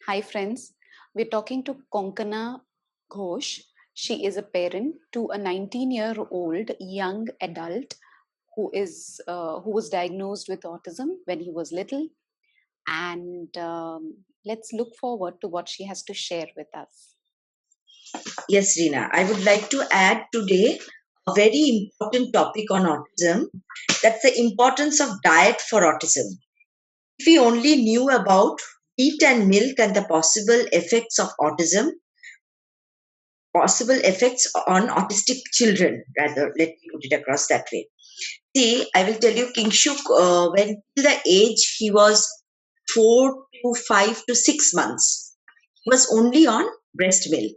Hi, friends. We're talking to Kankana Ghosh. She is a parent to a 19-year-old young adult who was diagnosed with autism when he was little. And let's look forward to what she has to share with us. Yes, Reena, I would like to add today a very important topic on autism. That's the importance of diet for autism. If we only knew about wheat and milk and the possible effects on autistic children, rather, let me put it across that way. See, I will tell you, Kinshuk, when till the age he was 4 to 5 to 6 months, he was only on breast milk.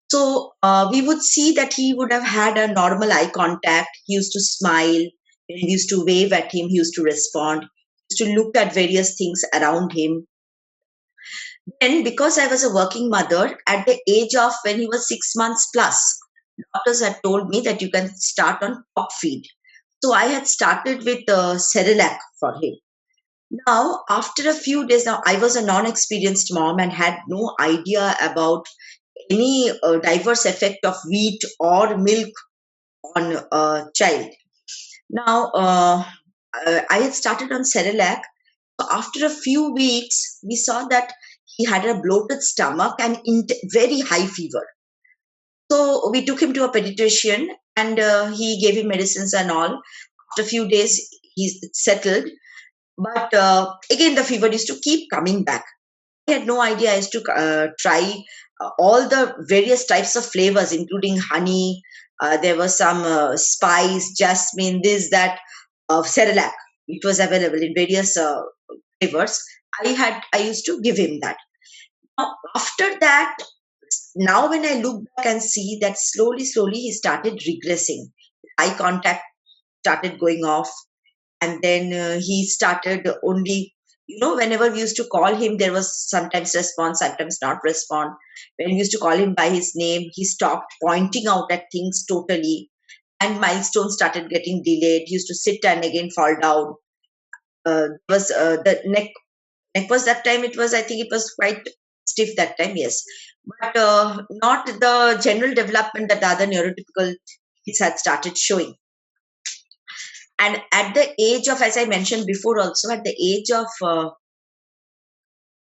So we would see that he would have had a normal eye contact. He used to smile. When we used to wave at him, he used to respond. He used to look at various things around him. Then, because I was a working mother, at the age of when he was 6 months plus, doctors had told me that you can start on top feed. So I had started with Cerelac for him. Now, after a few days, now I was a non-experienced mom and had no idea about any diverse effect of wheat or milk on a child. Now, I had started on Cerelac. So after a few weeks, we saw that he had a bloated stomach and very high fever. So we took him to a pediatrician and he gave him medicines and all. After a few days, he settled. But again, the fever used to keep coming back. I had no idea. I used to try all the various types of flavors, including honey. There was some spice, jasmine, this, that, Cerelac. It was available in various flavors. I used to give him that. Now, after that, now when I look back and see that slowly he started regressing. Eye contact started going off, and then he started only, whenever we used to call him, there was sometimes response, sometimes not respond. When we used to call him by his name, he stopped pointing out at things totally, and milestones started getting delayed. He used to sit and again fall down. Was the neck was that time, it was, I think it was quite stiff that time, yes, but not the general development that the other neurotypical kids had started showing. And at the age of, as I mentioned before, also at the age of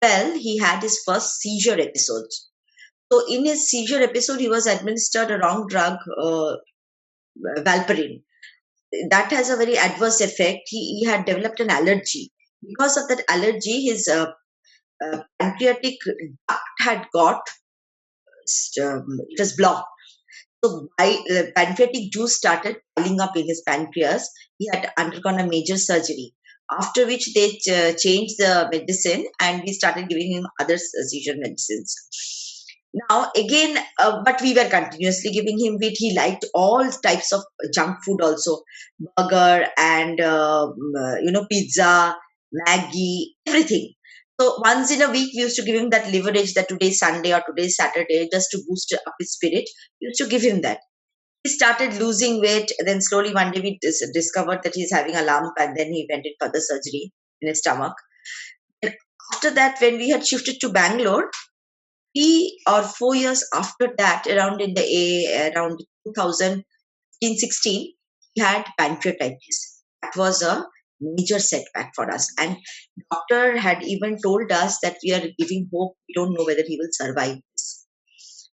12, he had his first seizure episodes. So in his seizure episode, he was administered a wrong drug, Valparin. That has a very adverse effect. He had developed an allergy. Because of that allergy, his pancreatic duct had got, it was blocked. So pancreatic juice started piling up in his pancreas. He had undergone a major surgery. After which they changed the medicine and we started giving him other seizure medicines. Now again, but we were continuously giving him wheat. He liked all types of junk food also, burger and pizza, Maggie, everything. So once in a week, we used to give him that leverage that today is Sunday or today is Saturday, just to boost up his spirit. We used to give him that. He started losing weight. Then slowly one day we discovered that he's having a lump, and then he went in for the surgery in his stomach. And after that, when we had shifted to Bangalore, 3 or 4 years after that, around 2016, he had pancreatitis. That was a major setback for us. And doctor had even told us that we are giving hope. We don't know whether he will survive this.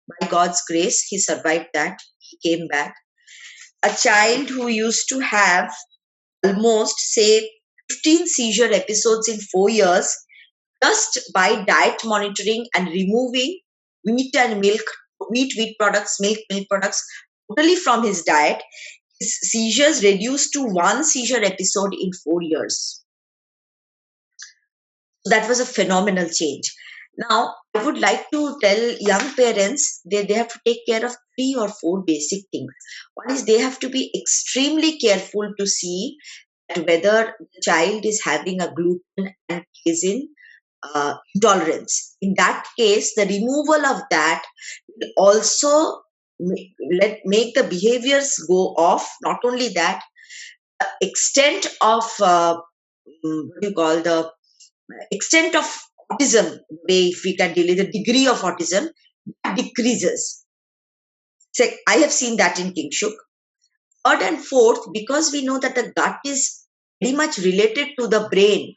By God's grace, he survived that. He came back. A child who used to have almost, say, 15 seizure episodes in 4 years, just by diet monitoring and removing wheat and milk, wheat products, milk products totally from his diet, his seizures reduced to one seizure episode in 4 years. So that was a phenomenal change. Now, I would like to tell young parents they have to take care of 3 or 4 basic things. One is they have to be extremely careful to see that whether the child is having a gluten and casein intolerance. In that case, the removal of that will also make the behaviors go off. Not only that, the extent of what do you call the extent of autism, if we can delay the degree of autism, that decreases. So I have seen that in Kinshuk. Third and fourth, because we know that the gut is very much related to the brain,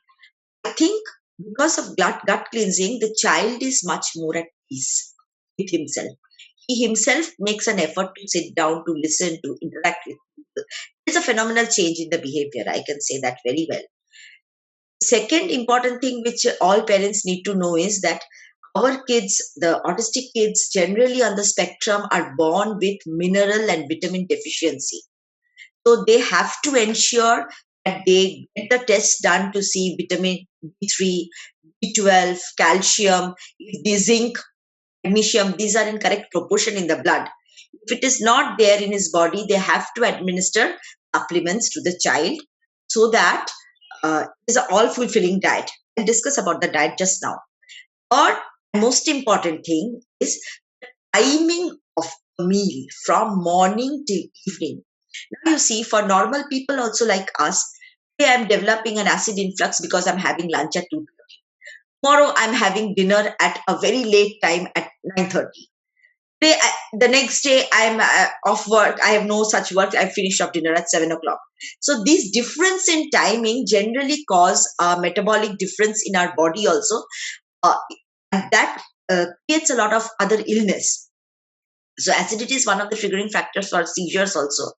I think because of gut cleansing, the child is much more at peace with himself. He himself makes an effort to sit down, to listen, to interact with people. It's a phenomenal change in the behavior. I can say that very well. Second important thing which all parents need to know is that our kids, the autistic kids, generally on the spectrum are born with mineral and vitamin deficiency. So they have to ensure that they get the test done to see vitamin B3, B12, calcium, the zinc, magnesium. These are in correct proportion in the blood. If it is not there in his body, they have to administer supplements to the child so that it is an all-fulfilling diet. I'll discuss about the diet just now. Or most important thing is timing of a meal from morning till evening. Now you see, for normal people also like us, today I'm developing an acid influx because I'm having lunch at 2:30. Tomorrow I'm having dinner at a very late time at 9:30. The next day I'm off work. I have no such work. I finish up dinner at 7 o'clock. So these difference in timing generally cause a metabolic difference in our body also. And that creates a lot of other illness. So acidity is one of the triggering factors for seizures also,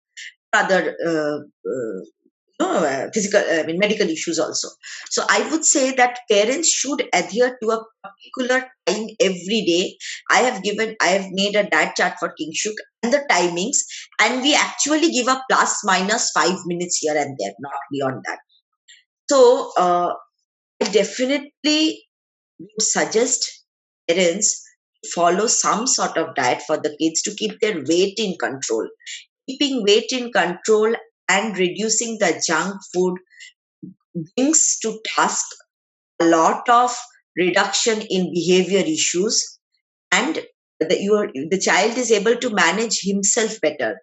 other physical, medical issues also. So I would say that parents should adhere to a particular time every day. I have made a diet chart for Kinshuk and the timings, and we actually give a plus minus 5 minutes here and there, not beyond that. So I definitely would suggest parents to follow some sort of diet for the kids to keep their weight in control. Keeping weight in control and reducing the junk food brings to task a lot of reduction in behavior issues, and the child is able to manage himself better.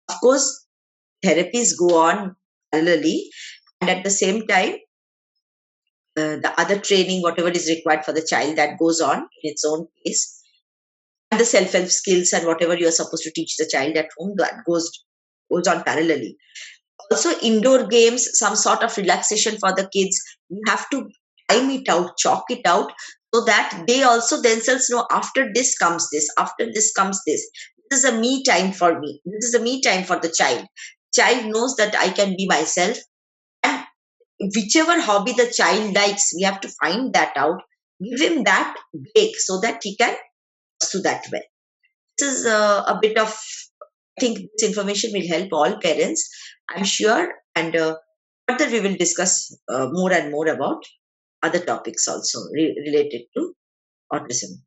Of course, therapies go on parallelly, and at the same time, the other training, whatever is required for the child, that goes on in its own pace. And the self-help skills and whatever you are supposed to teach the child at home, that goes on parallelly. Also, indoor games, some sort of relaxation for the kids. You have to time it out, chalk it out, so that they also themselves know after this comes this, after this comes this. This is a me time for me. This is a me time for the child. Child knows that I can be myself. And whichever hobby the child likes, we have to find that out. Give him that break so that he can pursue that way. This is a bit of, I think this information will help all parents, I'm sure, and further we will discuss more and more about other topics also related to autism.